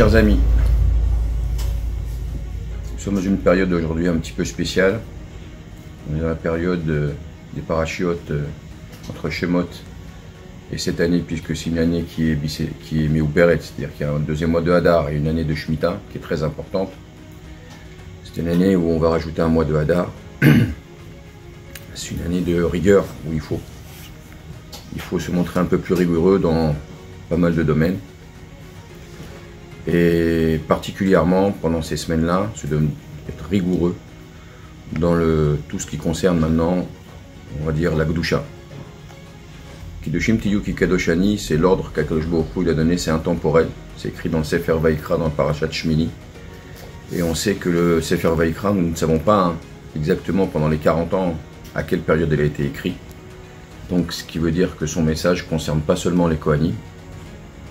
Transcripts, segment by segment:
chers amis, nous sommes dans une période aujourd'hui un petit peu spéciale. On est dans la période des parachiotes entre Shemot et cette année, puisque c'est une année qui est Meuberet, c'est-à-dire qu'il y a un deuxième mois de Hadar et une année de Shemitah qui est très importante. C'est une année où on va rajouter un mois de Hadar. C'est une année de rigueur où il faut se montrer un peu plus rigoureux dans pas mal de domaines. Et particulièrement pendant ces semaines-là, se donne être rigoureux dans tout ce qui concerne maintenant, on va dire, la Gdusha. Kiddushim Tiyuki Kadoshani, c'est l'ordre qu'Akadosh Baruch Hu a donné, c'est intemporel. C'est écrit dans le Sefer Vaikra, dans le Parashat Shmini. Et on sait que le Sefer Vaikra, nous ne savons pas exactement pendant les 40 ans à quelle période il a été écrit. Donc ce qui veut dire que son message ne concerne pas seulement les Kohanim.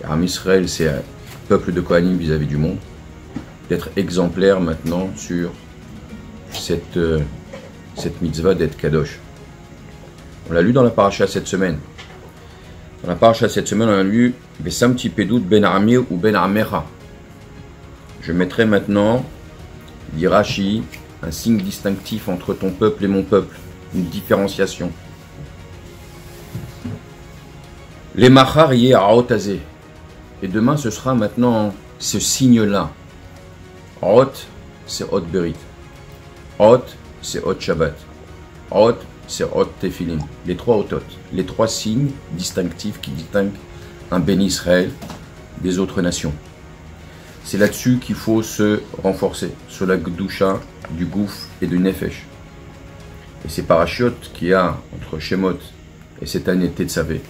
Am Israël, c'est un peuple de Kohanim vis-à-vis du monde. D'être exemplaire maintenant sur cette mitzvah d'être Kadosh. On l'a lu dans la paracha cette semaine. Dans la paracha cette semaine, on a lu Besamti Pedut Ben Amir ou Ben Amera. Je mettrai maintenant, dit Rashi, un signe distinctif entre ton peuple et mon peuple, une différenciation. Les Machar yé Aotazé. Et demain, ce sera maintenant ce signe-là. Hot, c'est Hot Berit. Hot, c'est Hot Shabbat. Hot, c'est Hot Tefillin. Les trois Hotot. Les trois signes distinctifs qui distinguent un béni Israël des autres nations. C'est là-dessus qu'il faut se renforcer, sur la Gdusha, du Gouf et du Nefesh. Et ces parachutes qu'il y a entre Shemot et cette année Tetzavé,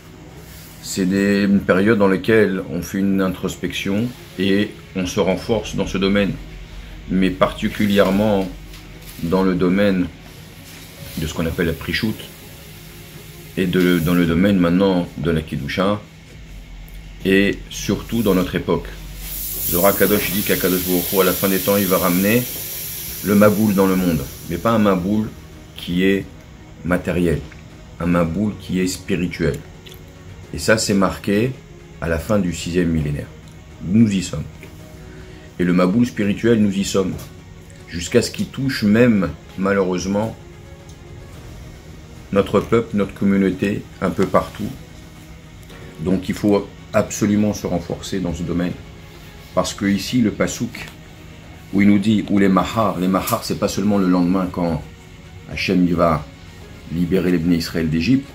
c'est une période dans laquelle on fait une introspection et on se renforce dans ce domaine, mais particulièrement dans le domaine de ce qu'on appelle la Prichut et dans le domaine maintenant de la Kiddusha et surtout dans notre époque. Zohar Kadosh dit qu'Akadosh Baruch Hu, à la fin des temps, il va ramener le Maboul dans le monde, mais pas un Maboul qui est matériel, un Maboul qui est spirituel. Et ça, c'est marqué à la fin du 6e millénaire. Nous y sommes. Et le Maboul spirituel, nous y sommes. Jusqu'à ce qu'il touche même, malheureusement, notre peuple, notre communauté, un peu partout. Donc il faut absolument se renforcer dans ce domaine. Parce que ici, le Passouk, où il nous dit, ou les Mahar, c'est pas seulement le lendemain quand Hachem il va libérer les Bnei Israël d'Égypte,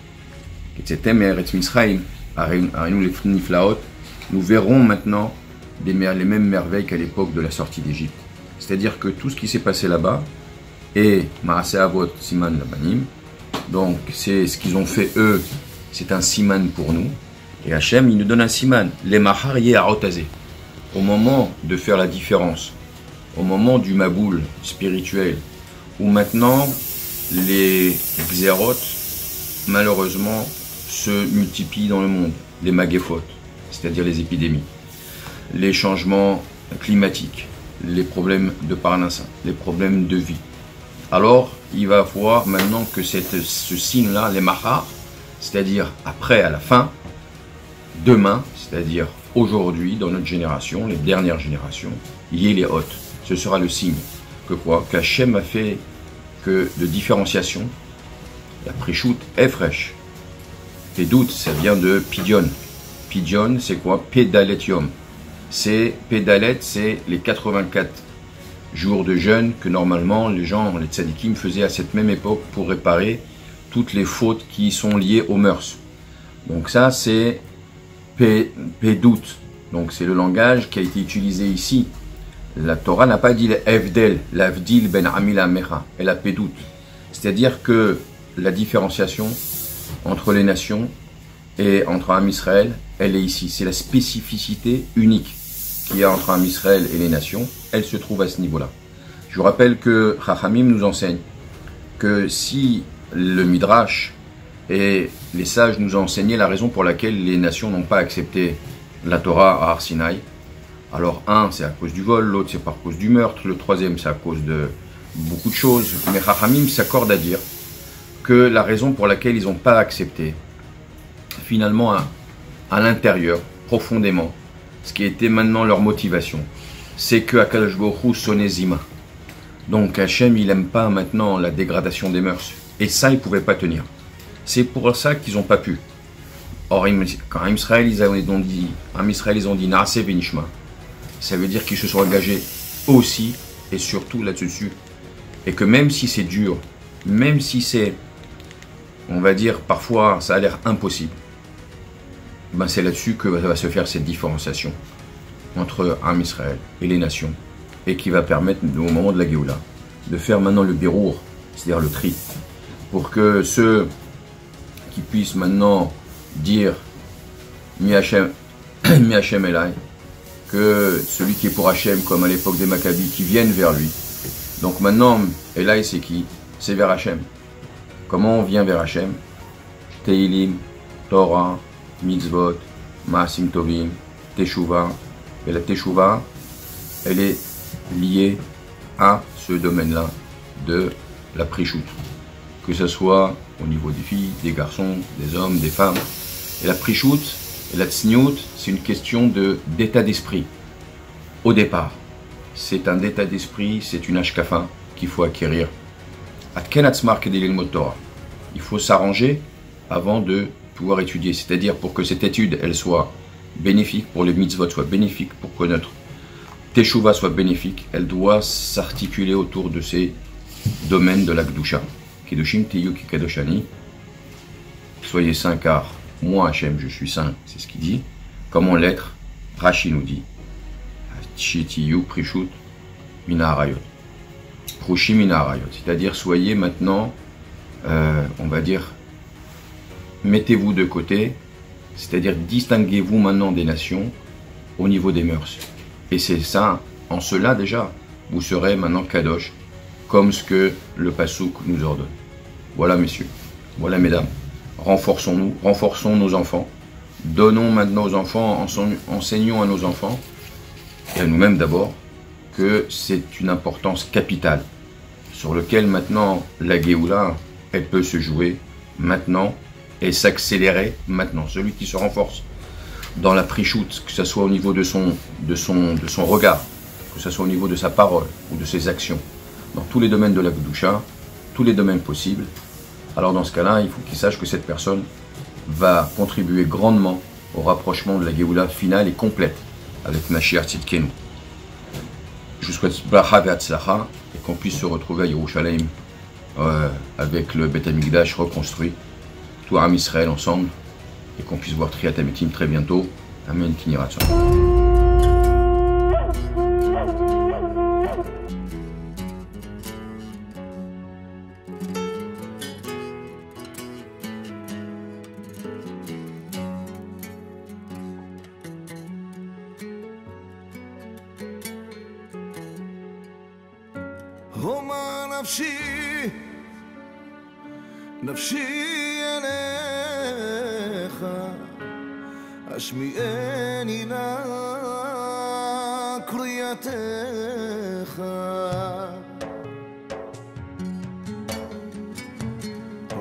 nous verrons maintenant les mêmes merveilles qu'à l'époque de la sortie d'Égypte. C'est-à-dire que tout ce qui s'est passé là-bas est Maaseh Avot Siman Labanim. Donc c'est ce qu'ils ont fait eux, c'est un siman pour nous. Et Hachem, il nous donne un siman, les Mahar yé Aotazé. Au moment de faire la différence, au moment du Maboul spirituel, où maintenant les Xerot, malheureusement, se multiplient dans le monde, les magéphot, c'est-à-dire les épidémies, les changements climatiques, les problèmes de parnassa, les problèmes de vie. Alors, il va voir maintenant que ce signe-là, les mahar, c'est-à-dire après, à la fin, demain, c'est-à-dire aujourd'hui, dans notre génération, les dernières générations, y est les hôtes. Ce sera le signe que quoi? Qu'Hachem a fait que de différenciation, la Prichut est fraîche. Pédout, ça vient de Pidion. Pidion, c'est quoi? Pédaletium. Pédalet, c'est les 84 jours de jeûne que normalement les gens, les tzadikim, faisaient à cette même époque pour réparer toutes les fautes qui sont liées aux mœurs. Donc ça, c'est Pédout. Donc c'est le langage qui a été utilisé ici. La Torah n'a pas dit l'Evdel, l'Avdil ben Amila Mecha, elle a Pédout. C'est-à-dire que la différenciation entre les nations et entre Am Israël, elle est ici. C'est la spécificité unique qu'il y a entre Am Israël et les nations. Elle se trouve à ce niveau-là. Je vous rappelle que Chachamim nous enseigne que si le Midrash et les sages nous ont enseigné la raison pour laquelle les nations n'ont pas accepté la Torah à Har Sinaï, alors un, c'est à cause du vol, l'autre, c'est par cause du meurtre, le troisième, c'est à cause de beaucoup de choses. Mais Chachamim s'accorde à dire que la raison pour laquelle ils n'ont pas accepté, finalement, à l'intérieur, profondément, ce qui était maintenant leur motivation, c'est que Akadosh Baruch Hu sonnait Zima. Donc Hachem, il n'aime pas maintenant la dégradation des mœurs. Et ça, ils ne pouvaient pas tenir. C'est pour ça qu'ils n'ont pas pu. Or, quand Israël, ils ont dit Naaseh Benishma, ça veut dire qu'ils se sont engagés aussi et surtout là-dessus. Et que même si c'est dur, même si c'est, on va dire, parfois ça a l'air impossible, ben c'est là-dessus que va se faire cette différenciation entre Am Israël et les nations, et qui va permettre au moment de la Géoula de faire maintenant le birour, c'est-à-dire le tri, pour que ceux qui puissent maintenant dire Mi Hachem Elai, que celui qui est pour Hachem, comme à l'époque des Maccabis, qui viennent vers lui. Donc maintenant, Elai c'est qui? C'est vers Hachem. Comment on vient vers Hachem? Teilim, Torah, Mitzvot, Maasim Tovim, Teshuvah. Et la Teshuvah, elle est liée à ce domaine-là de la Prichout. Que ce soit au niveau des filles, des garçons, des hommes, des femmes. Et la Prichout et la Tzniut, c'est une question d'état d'esprit. Au départ, c'est un état d'esprit, c'est une hashkafa qu'il faut acquérir. Il faut s'arranger avant de pouvoir étudier. C'est-à-dire pour que cette étude, elle soit bénéfique, pour les mitzvot soit bénéfique, pour que notre teshuva soit bénéfique, elle doit s'articuler autour de ces domaines de la Kedusha. Kedushim Teyu Kadoshani. Soyez saints car moi Hachem je suis saint, c'est ce qu'il dit. Comment l'être? Rashi nous dit Chitiyu Prishut Mina Harayot. Prushi Mina Harayot. C'est-à-dire soyez maintenant, on va dire, mettez-vous de côté, c'est-à-dire distinguez-vous maintenant des nations au niveau des mœurs. Et c'est ça, en cela déjà, vous serez maintenant Kadosh, comme ce que le Passouk nous ordonne. Voilà messieurs, voilà mesdames, renforçons-nous, renforçons nos enfants, donnons maintenant aux enfants, enseignons à nos enfants, et à nous-mêmes d'abord, que c'est une importance capitale, sur lequel maintenant la Géoula, elle peut se jouer maintenant, et s'accélérer maintenant. Celui qui se renforce dans la prichoute, que ce soit au niveau de son regard, que ce soit au niveau de sa parole ou de ses actions, dans tous les domaines de la Kedusha, tous les domaines possibles, alors dans ce cas-là, il faut qu'il sache que cette personne va contribuer grandement au rapprochement de la Géoula finale et complète avec Mashiach Tzidkenu. Je vous souhaite bracha ve'atzlacha et qu'on puisse se retrouver à Yerushalayim avec le Beth Amikdash reconstruit, tout Am Israël ensemble, et qu'on puisse voir Triat Ametim très bientôt. Amen. Kiniratzon. הומה נפשי אליך, השמיעני נא קריאתך.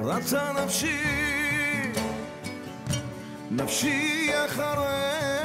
רצה נפשי אחריך